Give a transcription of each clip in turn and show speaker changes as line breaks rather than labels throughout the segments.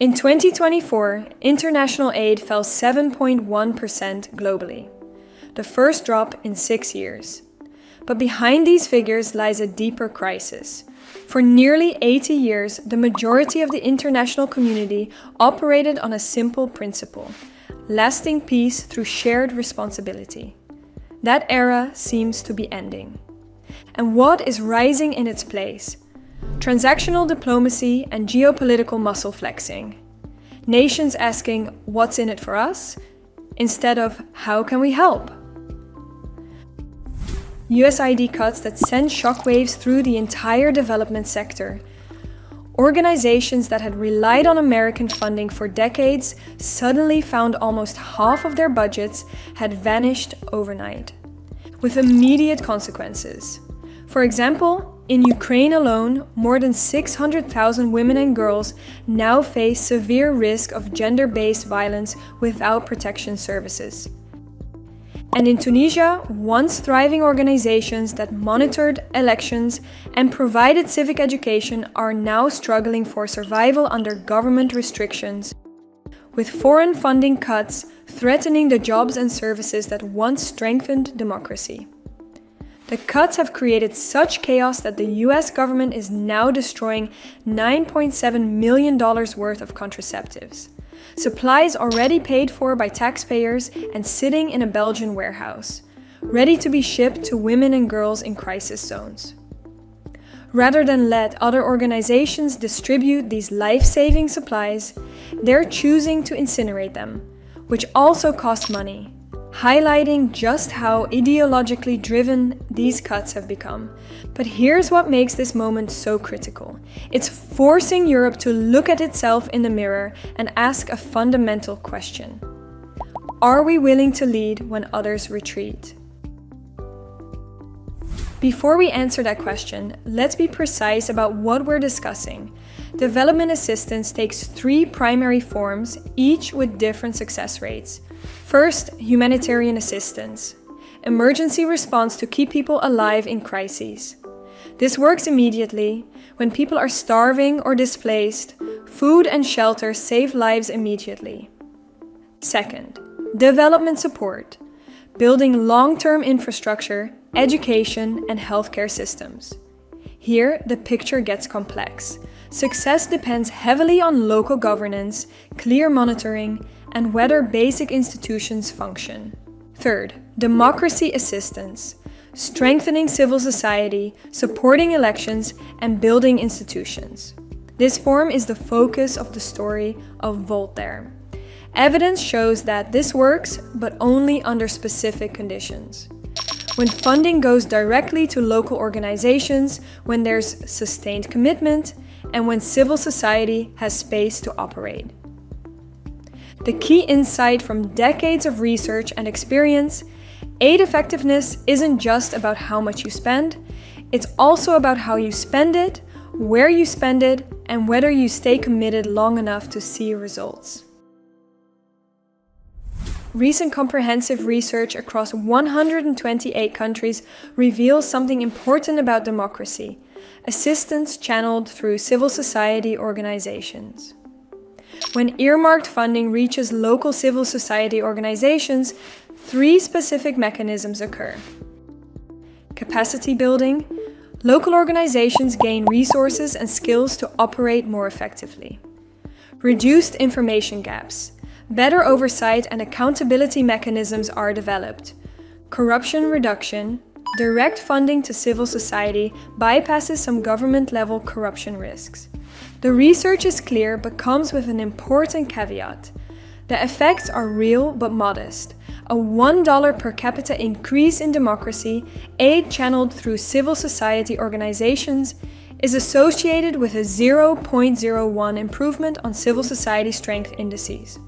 In 2024, international aid fell 7.1% globally, the first drop in 6 years. But behind these figures lies a deeper crisis. For nearly 80 years, the majority of the international community operated on a simple principle: lasting peace through shared responsibility. That era seems to be ending. And what is rising in its place? Transactional diplomacy and geopolitical muscle flexing. Nations asking, "What's in it for us?" instead of, "How can we help?" USAID cuts that send shockwaves through the entire development sector. Organizations that had relied on American funding for decades suddenly found almost half of their budgets had vanished overnight, with immediate consequences. For example, in Ukraine alone, more than 600,000 women and girls now face severe risk of gender-based violence without protection services. And in Tunisia, once thriving organizations that monitored elections and provided civic education are now struggling for survival under government restrictions, with foreign funding cuts threatening the jobs and services that once strengthened democracy. The cuts have created such chaos that the US government is now destroying $9.7 million worth of contraceptives. Supplies already paid for by taxpayers and sitting in a Belgian warehouse, ready to be shipped to women and girls in crisis zones. Rather than let other organizations distribute these life-saving supplies, they're choosing to incinerate them, which also costs money, highlighting just how ideologically driven these cuts have become. But here's what makes this moment so critical. It's forcing Europe to look at itself in the mirror and ask a fundamental question. Are we willing to lead when others retreat? Before we answer that question, let's be precise about what we're discussing. Development assistance takes 3 primary forms, each with different success rates. First, humanitarian assistance. Emergency response to keep people alive in crises. This works immediately. When people are starving or displaced, food and shelter save lives immediately. Second, development support. Building long-term infrastructure, education, and healthcare systems. Here, the picture gets complex. Success depends heavily on local governance, clear monitoring, and whether basic institutions function. Third, democracy assistance. Strengthening civil society, supporting elections, and building institutions. This form is the focus of the story of Voltaire. Evidence shows that this works, but only under specific conditions. When funding goes directly to local organizations, when there's sustained commitment, and when civil society has space to operate. The key insight from decades of research and experience: aid effectiveness isn't just about how much you spend, it's also about how you spend it, where you spend it, and whether you stay committed long enough to see results. Recent comprehensive research across 128 countries reveals something important about democracy: assistance channeled through civil society organizations. When earmarked funding reaches local civil society organizations, 3 specific mechanisms occur. Capacity building. Local organizations gain resources and skills to operate more effectively. Reduced information gaps. Better oversight and accountability mechanisms are developed. Corruption reduction. Direct funding to civil society bypasses some government-level corruption risks. The research is clear but comes with an important caveat. The effects are real but modest. A $1 per capita increase in democracy, aid channeled through civil society organizations, is associated with a 0.01 improvement on civil society strength indices.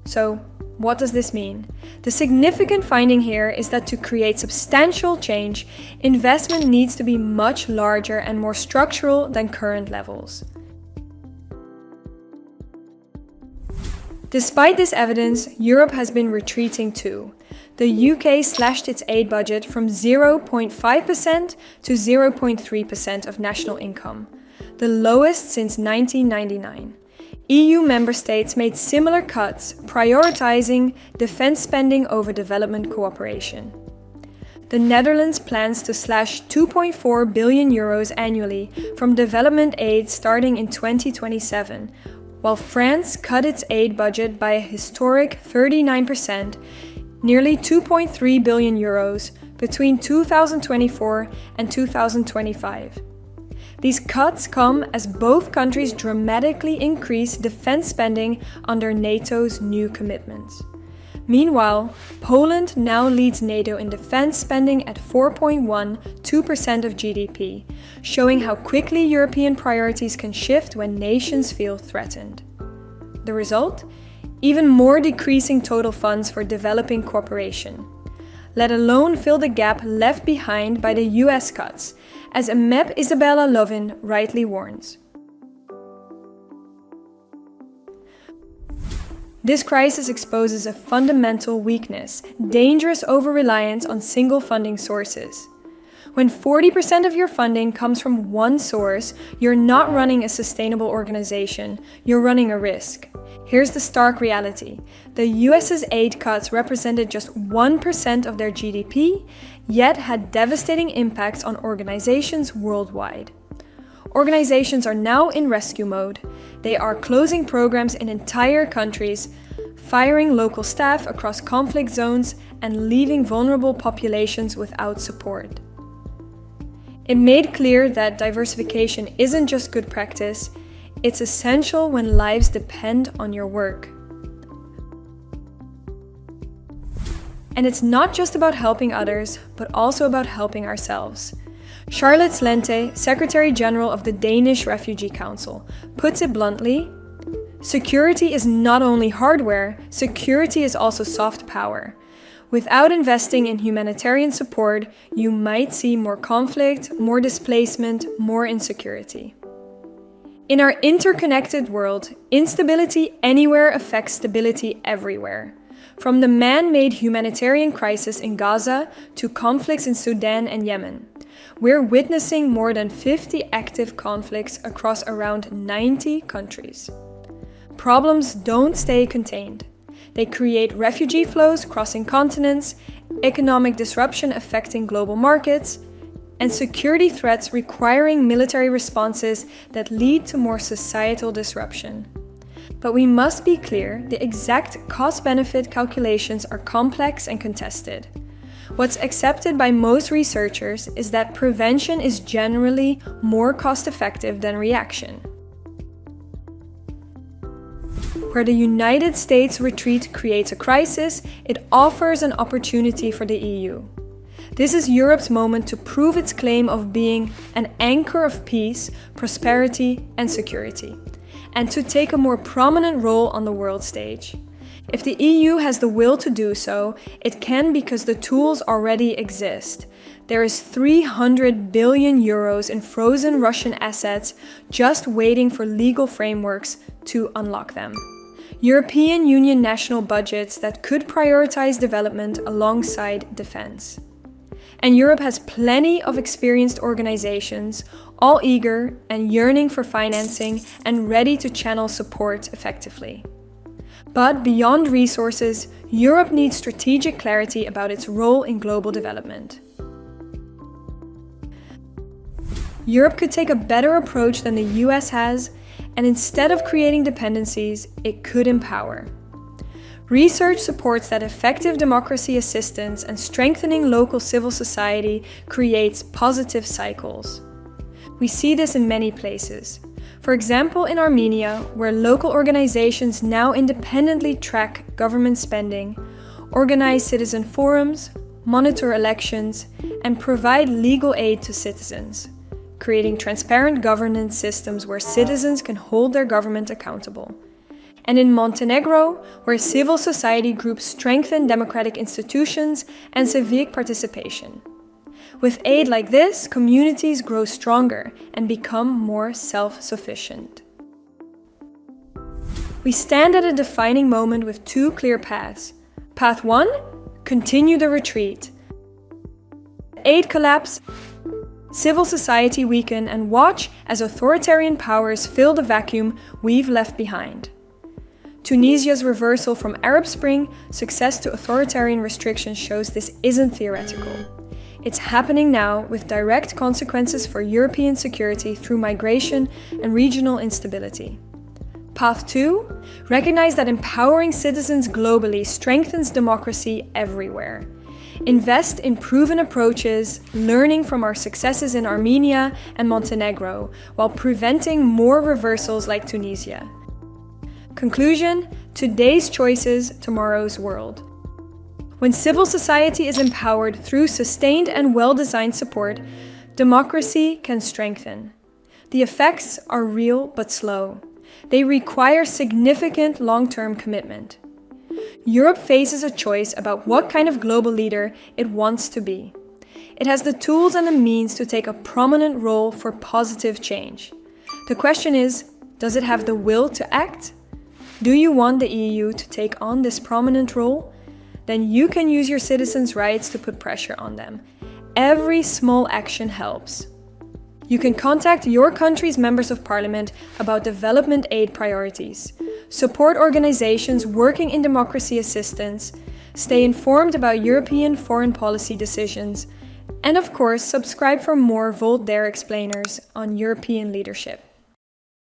So, what does this mean? The significant finding here is that to create substantial change, investment needs to be much larger and more structural than current levels. Despite this evidence, Europe has been retreating too. The UK slashed its aid budget from 0.5% to 0.3% of national income, the lowest since 1999. EU member states made similar cuts, prioritizing defense spending over development cooperation. The Netherlands plans to slash 2.4 billion euros annually from development aid starting in 2027, while France cut its aid budget by a historic 39%, nearly 2.3 billion euros, between 2024 and 2025. These cuts come as both countries dramatically increase defense spending under NATO's new commitments. Meanwhile, Poland now leads NATO in defense spending at 4.12% of GDP, showing how quickly European priorities can shift when nations feel threatened. The result? Even more decreasing total funds for developing cooperation, let alone fill the gap left behind by the US cuts, as MEP Isabella Lövin rightly warns. This crisis exposes a fundamental weakness, dangerous over-reliance on single funding sources. When 40% of your funding comes from one source, you're not running a sustainable organization, you're running a risk. Here's the stark reality. The US's aid cuts represented just 1% of their GDP, yet had devastating impacts on organizations worldwide. Organizations are now in rescue mode. They are closing programs in entire countries, firing local staff across conflict zones, and leaving vulnerable populations without support. It made clear that diversification isn't just good practice, it's essential when lives depend on your work. And it's not just about helping others, but also about helping ourselves. Charlotte Slente, Secretary General of the Danish Refugee Council, puts it bluntly, security is not only hardware, security is also soft power. Without investing in humanitarian support, you might see more conflict, more displacement, more insecurity. In our interconnected world, instability anywhere affects stability everywhere. From the man-made humanitarian crisis in Gaza to conflicts in Sudan and Yemen. We're witnessing more than 50 active conflicts across around 90 countries. Problems don't stay contained. They create refugee flows crossing continents, economic disruption affecting global markets, and security threats requiring military responses that lead to more societal disruption. But we must be clear, the exact cost-benefit calculations are complex and contested. What's accepted by most researchers is that prevention is generally more cost-effective than reaction. Where the United States retreat creates a crisis, it offers an opportunity for the EU. This is Europe's moment to prove its claim of being an anchor of peace, prosperity, and security, and to take a more prominent role on the world stage. If the EU has the will to do so, it can because the tools already exist. There is 300 billion euros in frozen Russian assets just waiting for legal frameworks to unlock them. European Union national budgets that could prioritize development alongside defense. And Europe has plenty of experienced organizations, all eager and yearning for financing and ready to channel support effectively. But beyond resources, Europe needs strategic clarity about its role in global development. Europe could take a better approach than the US has, and instead of creating dependencies, it could empower. Research supports that effective democracy assistance and strengthening local civil society creates positive cycles. We see this in many places. For example, in Armenia, where local organizations now independently track government spending, organize citizen forums, monitor elections, and provide legal aid to citizens, creating transparent governance systems where citizens can hold their government accountable. And in Montenegro, where civil society groups strengthen democratic institutions and civic participation. With aid like this, communities grow stronger and become more self-sufficient. We stand at a defining moment with two clear paths. Path 1, continue the retreat. Aid collapse, civil society weaken, and watch as authoritarian powers fill the vacuum we've left behind. Tunisia's reversal from Arab Spring success to authoritarian restrictions shows this isn't theoretical. It's happening now with direct consequences for European security through migration and regional instability. Path 2. Recognize that empowering citizens globally strengthens democracy everywhere. Invest in proven approaches, learning from our successes in Armenia and Montenegro, while preventing more reversals like Tunisia. Conclusion: today's choices, tomorrow's world. When civil society is empowered through sustained and well-designed support, democracy can strengthen. The effects are real but slow. They require significant long-term commitment. Europe faces a choice about what kind of global leader it wants to be. It has the tools and the means to take a prominent role for positive change. The question is, does it have the will to act? Do you want the EU to take on this prominent role? Then you can use your citizens' rights to put pressure on them. Every small action helps. You can contact your country's members of parliament about development aid priorities, support organizations working in democracy assistance, stay informed about European foreign policy decisions, and of course, subscribe for more Volt Dare explainers on European leadership.